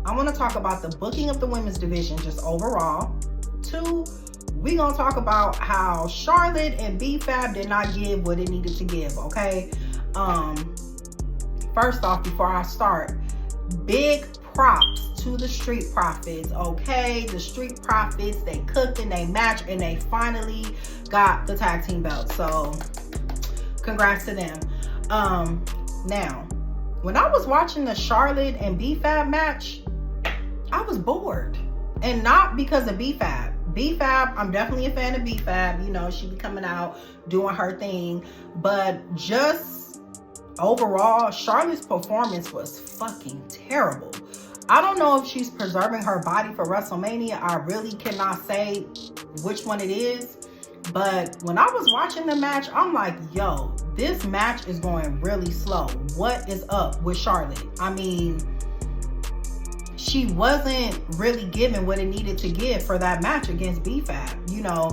I want to talk about the booking of the women's division just overall. 2, we're going to talk about how Charlotte and B-Fab did not give what it needed to give, okay? First off, before I start, big props to the Street Profits, okay? The Street Profits, they cooked and they matched and they finally got the tag team belt. So congrats to them. Now, when I was watching the Charlotte and B-Fab match, I was bored. And not because of B-Fab. B-Fab, I'm definitely a fan of B-Fab. You know, she be coming out doing her thing. But just overall, Charlotte's performance was fucking terrible. I don't know if she's preserving her body for WrestleMania. I really cannot say which one it is. But when I was watching the match, I'm like, yo, this match is going really slow. What is up with Charlotte? I mean, she wasn't really giving what it needed to give for that match against B-Fab, you know.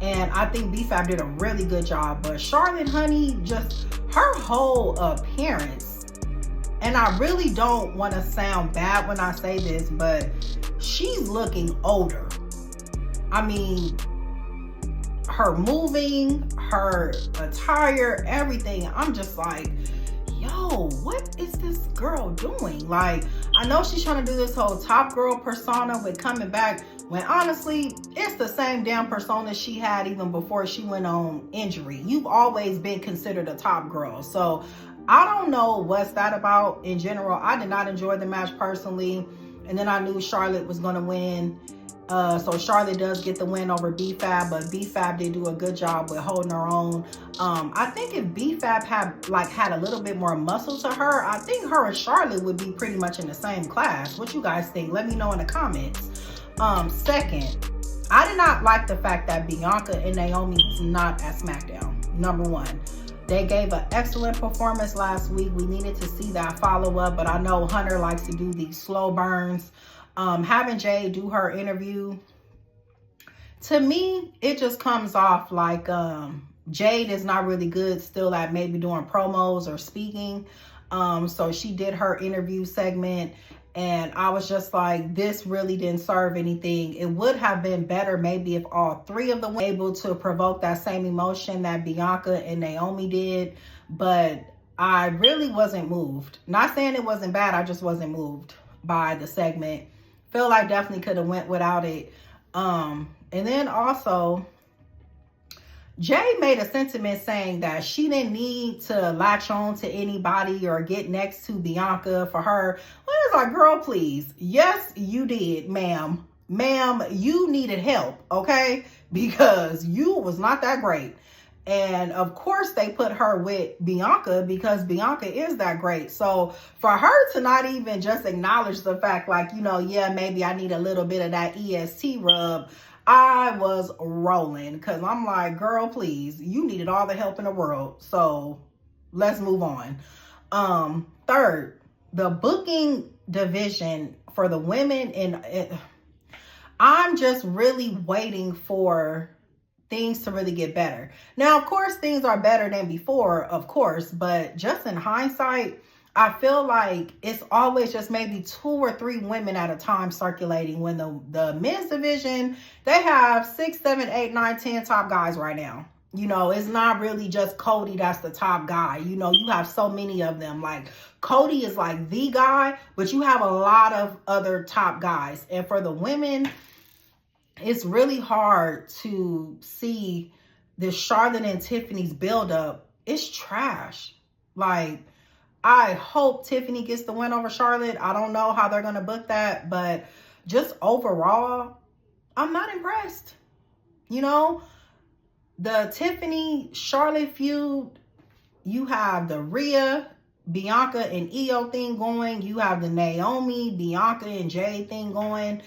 And I think B-Fab did a really good job. But Charlotte, honey, just her whole appearance, and I really don't want to sound bad when I say this, but she's looking older. I mean, her moving, her attire, everything. I'm just like, yo, what is this girl doing? Like, I know she's trying to do this whole top girl persona with coming back, when honestly, it's the same damn persona she had even before she went on injury. You've always been considered a top girl. So I don't know what's that about in general. I did not enjoy the match personally. And then I knew Charlotte was going to win. So Charlotte does get the win over B-Fab, but B-Fab did do a good job with holding her own. I think if B-Fab had a little bit more muscle to her, I think her and Charlotte would be pretty much in the same class. What you guys think? Let me know in the comments. Second, I did not like the fact that Bianca and Naomi was not at Smackdown. Number 1. They gave an excellent performance last week. We needed to see that follow up, but I know Hunter likes to do these slow burns. Having Jade do her interview, to me, it just comes off like Jade is not really good still at maybe doing promos or speaking. So she did her interview segment, and I was just like, this really didn't serve anything. It would have been better maybe if all 3 of them were able to provoke that same emotion that Bianca and Naomi did. But I really wasn't moved. Not saying it wasn't bad, I just wasn't moved by the segment. Feel like definitely could have went without it. And then also, Jay made a sentiment saying that she didn't need to latch on to anybody or get next to Bianca for her. Well, it's like, girl, please. Yes, you did, ma'am. Ma'am, you needed help, okay? Because you was not that great. And of course they put her with Bianca because Bianca is that great. So for her to not even just acknowledge the fact, like, you know, yeah, maybe I need a little bit of that EST rub, I was rolling because I'm like, girl, please, you needed all the help in the world. So let's move on. Third, the booking division for the women, and I'm just really waiting for things to really get better. Now, of course, things are better than before, of course, but just in hindsight, I feel like it's always just maybe 2 or 3 women at a time circulating, when the men's division, they have 6, 7, 8, 9, 10 top guys right now. You know, it's not really just Cody that's the top guy. You know, you have so many of them. Like, Cody is like the guy, but you have a lot of other top guys. And for the women, it's really hard to see this Charlotte and Tiffany's buildup. It's trash. Like, I hope Tiffany gets the win over Charlotte. I don't know how they're going to book that, but just overall, I'm not impressed. You know, the Tiffany-Charlotte feud, you have the Rhea, Bianca, and Io thing going. You have the Naomi, Bianca, and Jade thing going.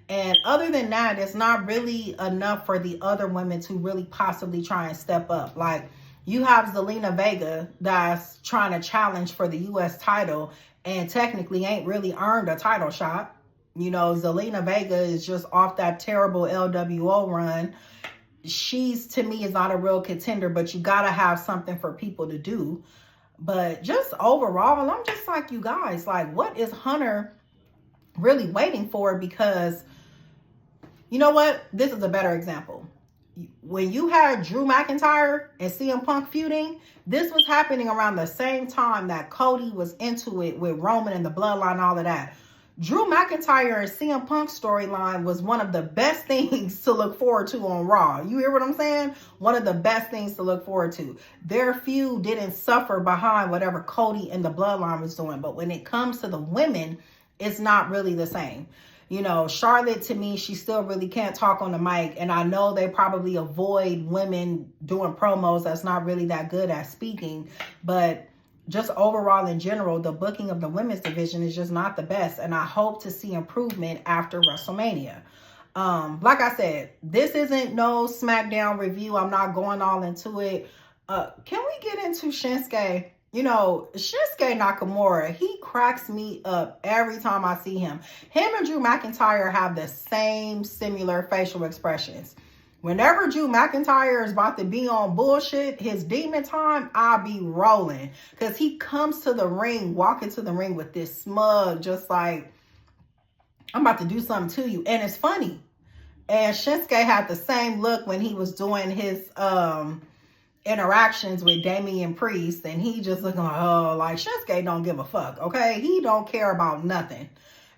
And other than that, it's not really enough for the other women to really possibly try and step up. Like, you have Zelina Vega that's trying to challenge for the U.S. title and technically ain't really earned a title shot. You know, Zelina Vega is just off that terrible LWO run. She's, to me, is not a real contender, but you got to have something for people to do. But just overall, I'm just like, you guys, like, what is Hunter really waiting for, because you know what? This is a better example. When you had Drew McIntyre and CM Punk feuding, this was happening around the same time that Cody was into it with Roman and the Bloodline, all of that. Drew McIntyre and CM Punk storyline was one of the best things to look forward to on Raw. You hear what I'm saying? One of the best things to look forward to. Their feud didn't suffer behind whatever Cody and the Bloodline was doing. But when it comes to the women, it's not really the same. You know, Charlotte, to me, she still really can't talk on the mic. And I know they probably avoid women doing promos that's not really that good at speaking. But just overall in general, the booking of the women's division is just not the best. And I hope to see improvement after WrestleMania. Like I said, this isn't no Smackdown review. I'm not going all into it. Can we get into Shinsuke? You know, Shinsuke Nakamura, he cracks me up every time I see him. Him and Drew McIntyre have the same similar facial expressions. Whenever Drew McIntyre is about to be on bullshit, his demon time, I'll be rolling. Because he comes to the ring, walking to the ring with this smug, just like, I'm about to do something to you. And it's funny. And Shinsuke had the same look when he was doing his interactions with Damian Priest, and he just looking like, oh, like Shinsuke don't give a fuck, okay? He don't care about nothing.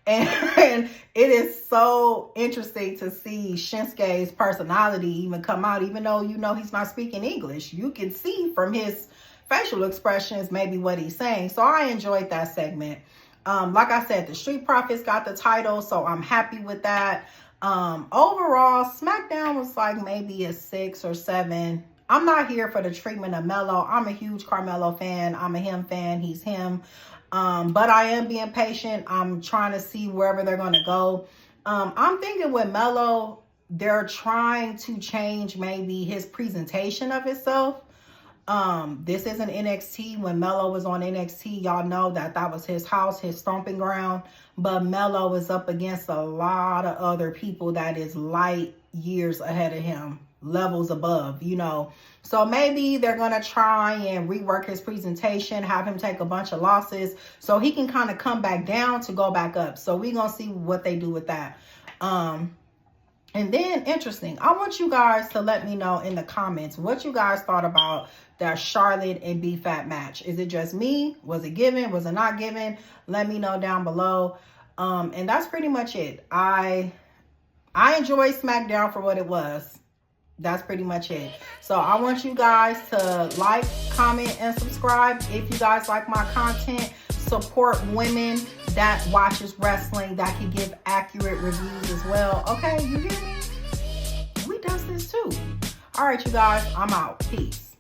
And it is so interesting to see Shinsuke's personality even come out, even though you know he's not speaking English. You can see from his facial expressions maybe what he's saying. So I enjoyed that segment. Like I said, the Street Profits got the title, so I'm happy with that. Overall, SmackDown was like maybe a 6 or 7. I'm not here for the treatment of Melo. I'm a huge Carmelo fan. I'm a him fan. He's him. But I am being patient. I'm trying to see wherever they're going to go. I'm thinking with Melo, they're trying to change maybe his presentation of himself. This isn't NXT. When Melo was on NXT, y'all know that was his house, his stomping ground. But Melo is up against a lot of other people that is light years ahead of him. Levels above, you know. So maybe they're going to try and rework his presentation, have him take a bunch of losses so he can kind of come back down to go back up. So we're going to see what they do with that. And then, interesting, I want you guys to let me know in the comments what you guys thought about that Charlotte and B-Fat match. Is it just me? Was it given? Was it not given? Let me know down below. And that's pretty much it. I enjoyed SmackDown for what it was. That's pretty much it. So I want you guys to like, comment, and subscribe. If you guys like my content, support women that watches wrestling, that can give accurate reviews as well. Okay, you hear me? We does this too. All right, you guys, I'm out. Peace.